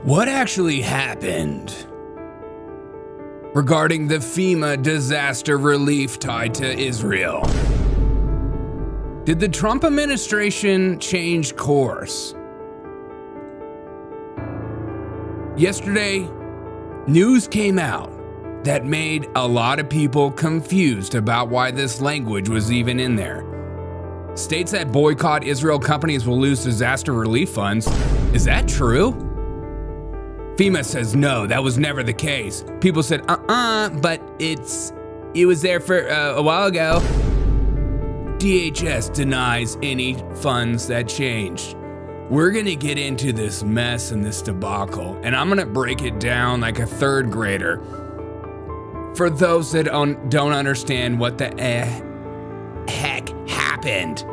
What actually happened regarding the FEMA disaster relief tied to Israel? Did the Trump administration change course? Yesterday, news came out that made a lot of people confused about why this language was even in there. States that boycott Israel companies will lose disaster relief funds. Is that true? FEMA says no, that was never the case. People said, but it was there for a while ago. DHS denies any funds that changed. We're gonna get into this mess and this debacle, and I'm gonna break it down like a third grader. For those that don't understand what the heck happened.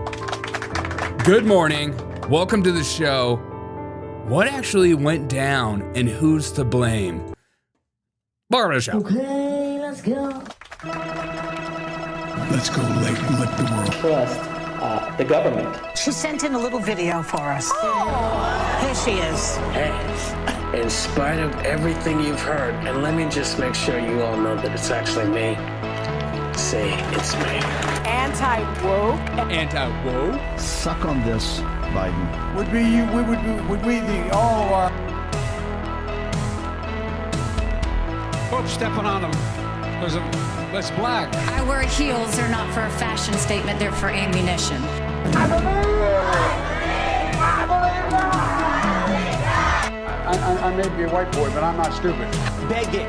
Good morning, welcome to the show. What actually went down and who's to blame? Welcome to the show. Okay, let's go. Let's go let the world trust the government. She sent in a little video for us. Oh. Here she is. Hey, in spite of everything you've heard, and let me just make sure you all know that it's actually me. Say it's me. Anti-woke. Anti-woke? suck on this, Biden. Would we the all Oops, stepping on them. That's black. I wear heels. They're not for a fashion statement. They're for ammunition. I may be a white boy, but I'm not stupid. Begging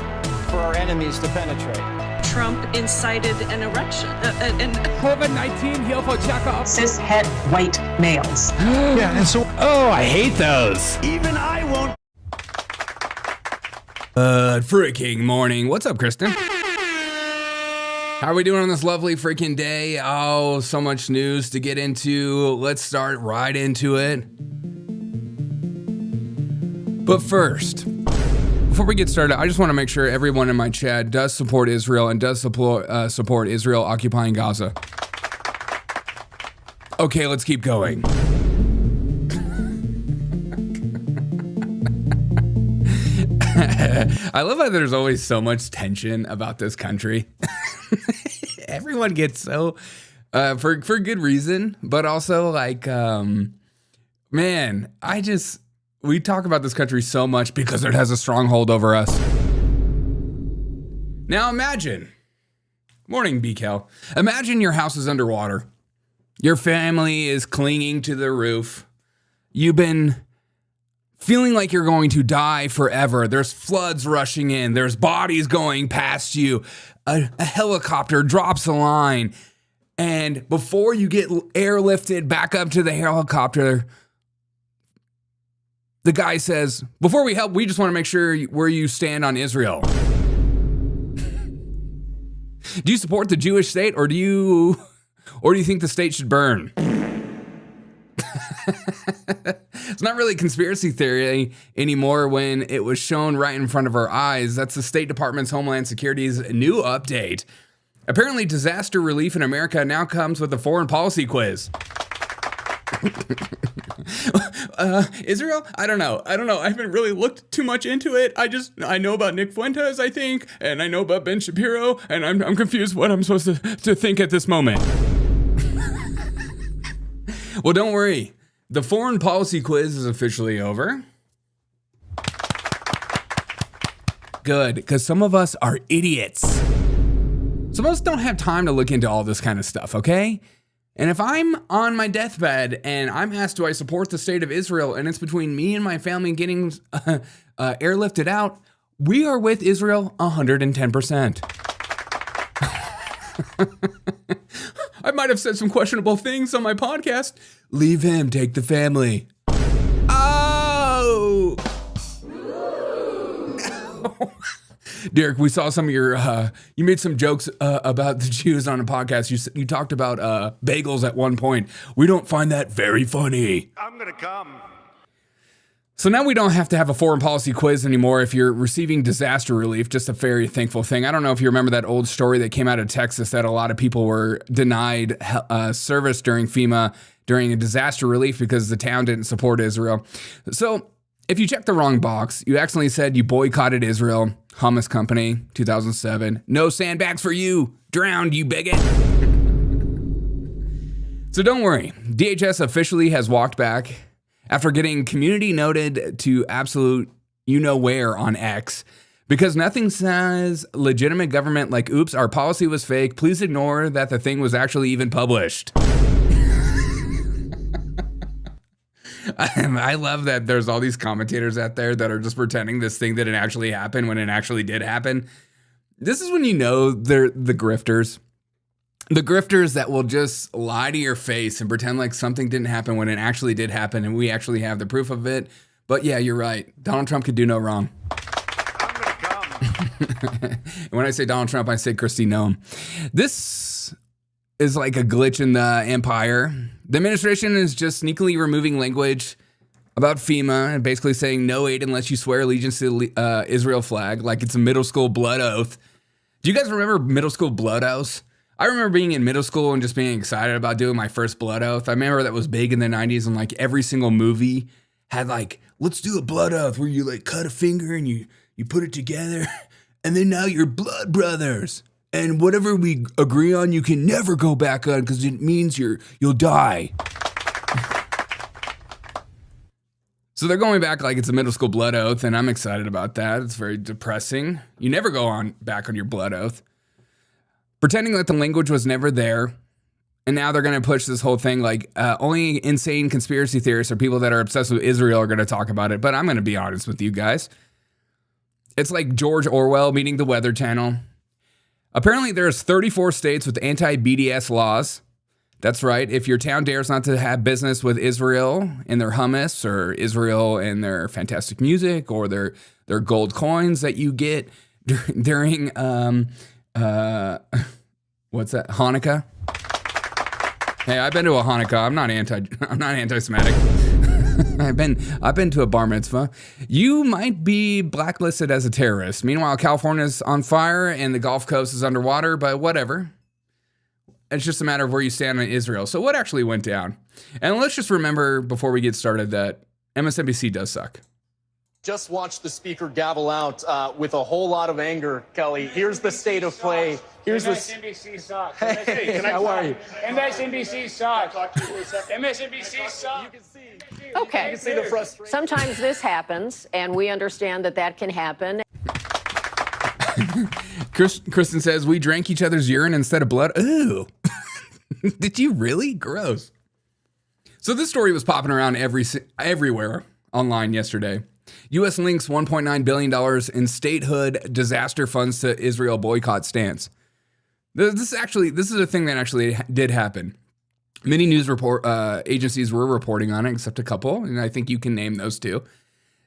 for our enemies to penetrate. Trump incited an erection. COVID-19 heel for checkup. Cis-het white males. Yeah, and so I hate those. Even I won't. Freaking morning. What's up, Kristen? How are we doing on this lovely freaking day? Oh, so much news to get into. Let's start right into it. But first, before we get started, I just want to make sure everyone in my chat does support Israel and does support Israel occupying Gaza. Okay, let's keep going. I love how there's always so much tension about this country. Everyone gets so, for good reason, but also like, man, we talk about this country so much because it has a stronghold over us. Now imagine, morning BCal, imagine your house is underwater. Your family is clinging to the roof. You've been feeling like you're going to die forever. There's floods rushing in. There's bodies going past you. A helicopter drops a line. And before you get airlifted back up to the helicopter, the guy says, before we help, we just want to make sure where you stand on Israel. Do you support the Jewish state or do you think the state should burn? It's not really conspiracy theory anymore when it was shown right in front of our eyes. That's the State Department's Homeland Security's new update. Apparently, disaster relief in America now comes with a foreign policy quiz. Israel? I don't know. I haven't really looked too much into it. I know about Nick Fuentes, I think, and I know about Ben Shapiro, and I'm confused what I'm supposed to think at this moment. Well, don't worry. The foreign policy quiz is officially over. Good, because some of us are idiots. Some of us don't have time to look into all this kind of stuff, okay? And if I'm on my deathbed and I'm asked, do I support the state of Israel, and it's between me and my family getting airlifted out, we are with Israel 110%. I might have said some questionable things on my podcast. Leave him, take the family. Oh! Derek, we saw some of your, you made some jokes about the Jews on a podcast. You talked about bagels at one point. We don't find that very funny. I'm gonna come. So now we don't have to have a foreign policy quiz anymore if you're receiving disaster relief, just a very thankful thing. I don't know if you remember that old story that came out of Texas that a lot of people were denied service during FEMA, during a disaster relief because the town didn't support Israel. So if you checked the wrong box, you accidentally said you boycotted Israel, hummus company, 2007. No sandbags for you. Drowned, you bigot. So don't worry. DHS officially has walked back after getting community noted to absolute you-know-where on X. Because nothing says legitimate government like, oops, our policy was fake. Please ignore that the thing was actually even published. I love that there's all these commentators out there that are just pretending this thing didn't actually happen when it actually did happen. This is when you know they're the grifters. The grifters that will just lie to your face and pretend like something didn't happen when it actually did happen and we actually have the proof of it. But yeah, you're right. Donald Trump could do no wrong. And when I say Donald Trump, I say Kristi Noem. This is like a glitch in the empire. The administration is just sneakily removing language about FEMA and basically saying no aid unless you swear allegiance to the Israel flag, like it's a middle school blood oath. Do you guys remember middle school blood oaths? I remember being in middle school and just being excited about doing my first blood oath. I remember that was big in the 90s and like every single movie had like, let's do a blood oath where you like cut a finger and you put it together and then now you're blood brothers. And whatever we agree on, you can never go back on because it means you'll die. So they're going back like it's a middle school blood oath, and I'm excited about that. It's very depressing. You never go back on your blood oath. Pretending that the language was never there. And now they're going to push this whole thing like only insane conspiracy theorists or people that are obsessed with Israel are going to talk about it. But I'm going to be honest with you guys. It's like George Orwell meeting the Weather Channel. Apparently, there's 34 states with anti-BDS laws. That's right. If your town dares not to have business with Israel and their hummus or Israel and their fantastic music or their gold coins that you get during, what's that? Hanukkah. Hey, I've been to a Hanukkah. I'm not anti-Semitic. I've been to a bar mitzvah. You might be blacklisted as a terrorist. Meanwhile, California's on fire and the Gulf Coast is underwater, but whatever. It's just a matter of where you stand on Israel. So what actually went down? And let's just remember before we get started that MSNBC does suck. Just watch the speaker gavel out with a whole lot of anger, Kelly. Here's the state of play. Here's MSNBC sucks. Hey, how are you? MSNBC sucks. MSNBC sucks. You can see. Okay. You can see the frustration. Sometimes this happens, and we understand that can happen. Kristen says, we drank each other's urine instead of blood. Ooh. Did you really? Gross. So this story was popping around everywhere online yesterday. U.S. links $1.9 billion in statehood disaster funds to Israel boycott stance. This is a thing that actually did happen. Many news agencies were reporting on it, except a couple, and I think you can name those two.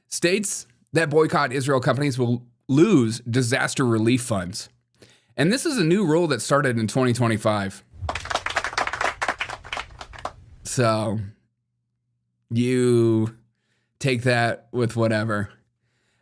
States that boycott Israel companies will lose disaster relief funds. And this is a new rule that started in 2025. So you take that with whatever.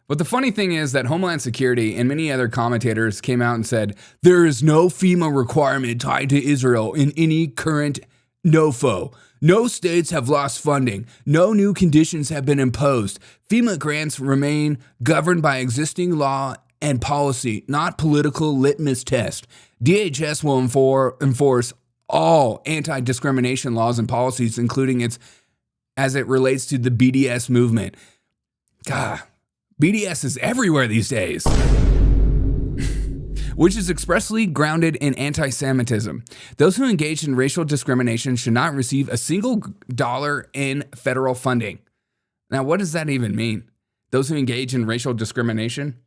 But the funny thing is that Homeland Security and many other commentators came out and said, there is no FEMA requirement tied to Israel in any current NOFO. No states have lost funding. No new conditions have been imposed. FEMA grants remain governed by existing law and policy, not political litmus test. DHS will enforce all anti-discrimination laws and policies, including its as it relates to the BDS movement. God, BDS is everywhere these days. Which is expressly grounded in anti-Semitism. Those who engage in racial discrimination should not receive a single dollar in federal funding. Now, what does that even mean? Those who engage in racial discrimination?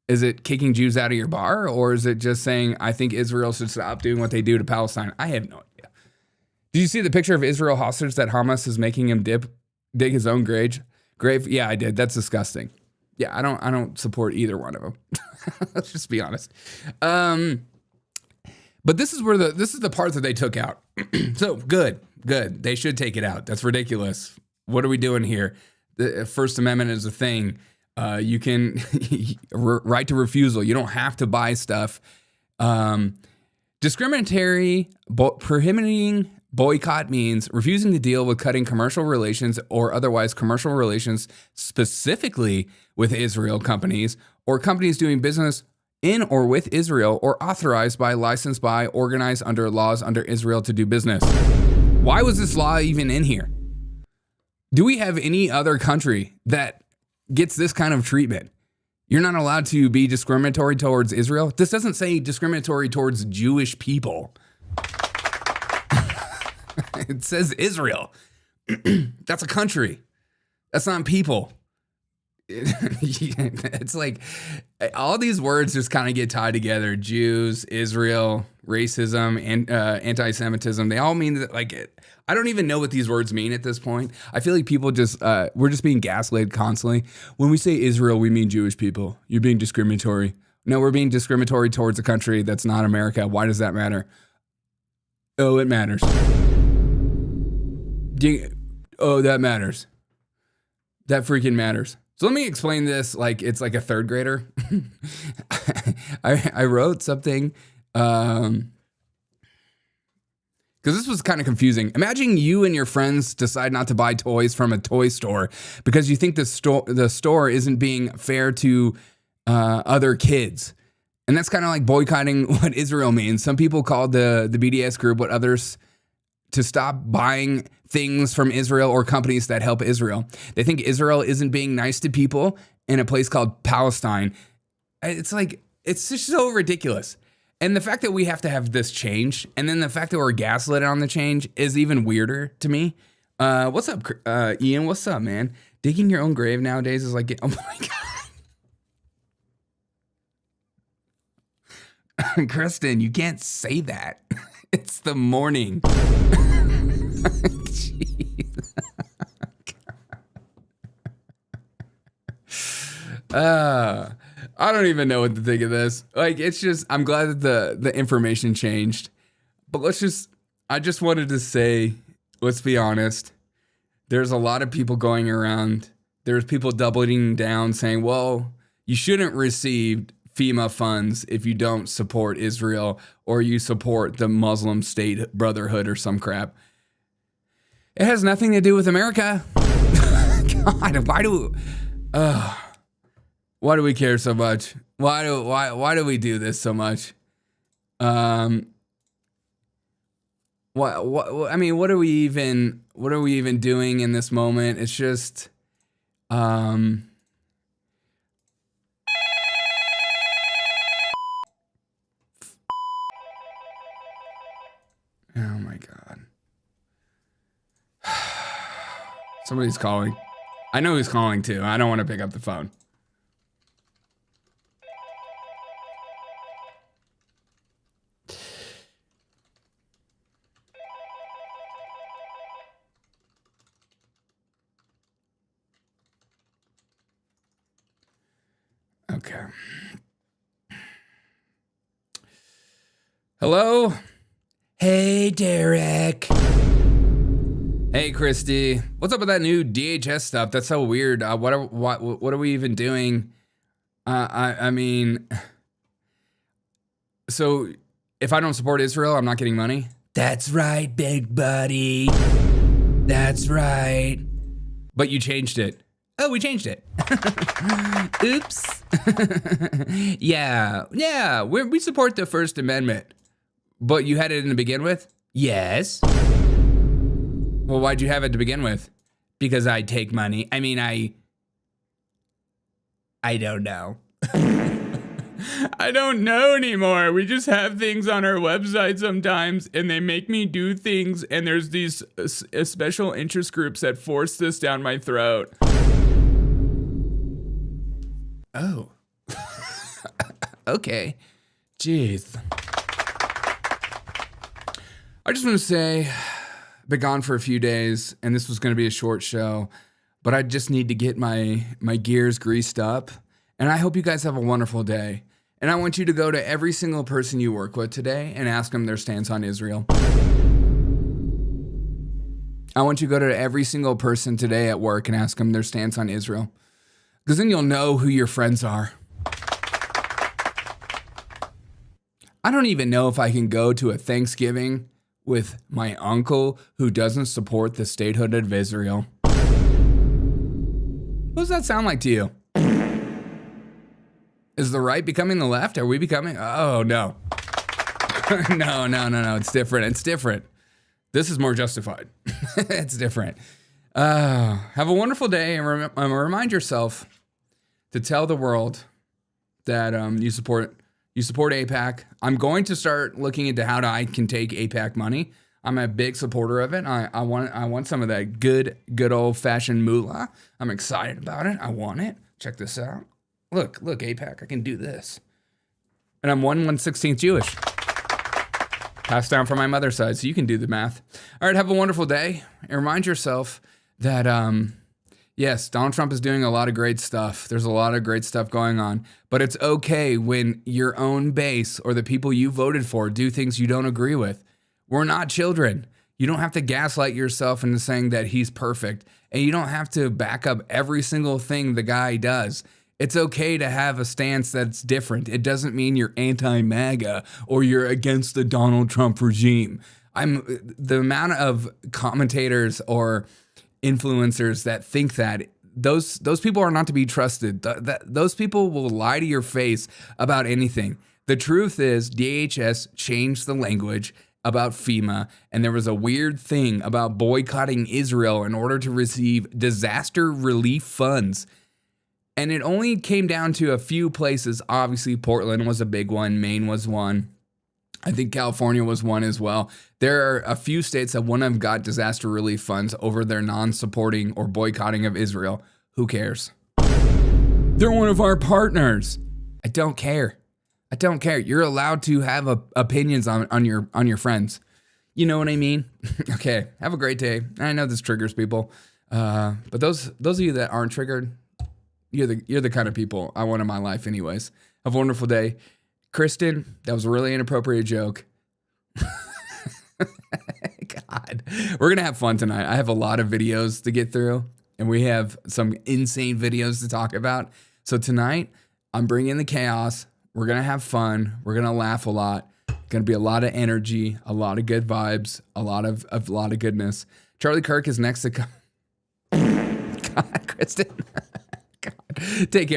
Is it kicking Jews out of your bar? Or is it just saying, I think Israel should stop doing what they do to Palestine? I have no idea. Did you see the picture of Israel hostage that Hamas is making him dig his own grave? Yeah, I did. That's disgusting. Yeah, I don't support either one of them. Let's just be honest. But this is the part that they took out. So good. They should take it out. That's ridiculous. What are we doing here? The First Amendment is a thing. You can right to refusal. You don't have to buy stuff. Discriminatory, prohibiting Boycott means refusing to deal with cutting commercial relations or otherwise commercial relations specifically with Israel companies or companies doing business in or with Israel or authorized by, licensed by, organized under laws under Israel to do business. Why was this law even in here? Do we have any other country that gets this kind of treatment? You're not allowed to be discriminatory towards Israel. This doesn't say discriminatory towards Jewish people. It says Israel. That's a country. That's not people. It's like all these words just kind of get tied together. Jews, Israel, racism, and anti-Semitism. They all mean that, like, I don't even know what these words mean at this point. I feel like people just, we're just being gaslit constantly. When we say Israel, we mean Jewish people. You're being discriminatory. No, we're being discriminatory towards a country that's not America. Why does that matter? Oh, it matters. Oh, that matters. That freaking matters. So let me explain this like it's like a third grader. I wrote something because this was kind of confusing. Imagine you and your friends decide not to buy toys from a toy store because you think the store isn't being fair to other kids. And that's kind of like boycotting what Israel means. Some people call the BDS group what others to stop buying things from Israel or companies that help Israel. They think Israel isn't being nice to people in a place called Palestine. It's like, it's just so ridiculous. And the fact that we have to have this change, and then the fact that we're gaslit on the change is even weirder to me. What's up, Ian? What's up, man? Digging your own grave nowadays is like, oh my God. Kristen, you can't say that. It's the morning. Jeez. I don't even know what to think of this. Like, it's just, I'm glad that the information changed. But I just wanted to say, let's be honest. There's a lot of people going around. There's people doubling down saying, well, you shouldn't receive FEMA funds if you don't support Israel or you support the Muslim State Brotherhood or some crap. It has nothing to do with America. God, why do we care so much? Why do we do this so much? What I mean, what are we even doing in this moment? It's just oh my God. Somebody's calling. I know who's calling too. I don't want to pick up the phone. Okay. Hello? Hey, Derek. Hey, Christy. What's up with that new DHS stuff? That's so weird. What are we even doing? I mean, so if I don't support Israel, I'm not getting money? That's right, big buddy. That's right. But you changed it. Oh, we changed it. Oops. Yeah. We support the First Amendment. But you had it in to begin with? Yes. Well, why'd you have it to begin with? Because I take money. I mean, I don't know. I don't know anymore. We just have things on our website sometimes, and they make me do things, and there's these special interest groups that force this down my throat. Oh. Okay. Jeez. I just want to say, been gone for a few days, and this was going to be a short show, but I just need to get my gears greased up, and I hope you guys have a wonderful day. And I want you to go to every single person you work with today and ask them their stance on Israel. I want you to go to every single person today at work and ask them their stance on Israel, because then you'll know who your friends are. I don't even know if I can go to a Thanksgiving with my uncle who doesn't support the statehood of Israel. What does that sound like to you? Is the right becoming the left? Are we becoming? Oh, no. No. It's different. It's different. This is more justified. It's different. Have a wonderful day, and remind yourself to tell the world that you support AIPAC. I'm going to start looking into how I can take AIPAC money. I'm a big supporter of it. I want some of that good old fashioned moolah. I'm excited about it. I want it. Check this out. Look, AIPAC, I can do this. And I'm 1/16 Jewish. Passed down from my mother's side, so you can do the math. All right, have a wonderful day. And remind yourself that, yes, Donald Trump is doing a lot of great stuff. There's a lot of great stuff going on. But it's okay when your own base or the people you voted for do things you don't agree with. We're not children. You don't have to gaslight yourself into saying that he's perfect. And you don't have to back up every single thing the guy does. It's okay to have a stance that's different. It doesn't mean you're anti-MAGA or you're against the Donald Trump regime. The amount of commentators or influencers that think that those people are not to be trusted. Those people will lie to your face about anything. The truth is DHS changed the language about FEMA, and there was a weird thing about boycotting Israel in order to receive disaster relief funds. And it only came down to a few places. Obviously, Portland was a big one. Maine was one. I think California was one as well. There are a few states that wouldn't have got disaster relief funds over their non-supporting or boycotting of Israel. Who cares? They're one of our partners. I don't care. You're allowed to have opinions on your friends. You know what I mean? Okay. Have a great day. I know this triggers people, but those of you that aren't triggered, you're the kind of people I want in my life anyways. Have a wonderful day. Kristen, that was a really inappropriate joke. God, we're going to have fun tonight. I have a lot of videos to get through, and we have some insane videos to talk about. So tonight, I'm bringing the chaos. We're going to have fun. We're going to laugh a lot. Going to be a lot of energy, a lot of good vibes, a lot of goodness. Charlie Kirk is next to come. God, Kristen. God. Take care.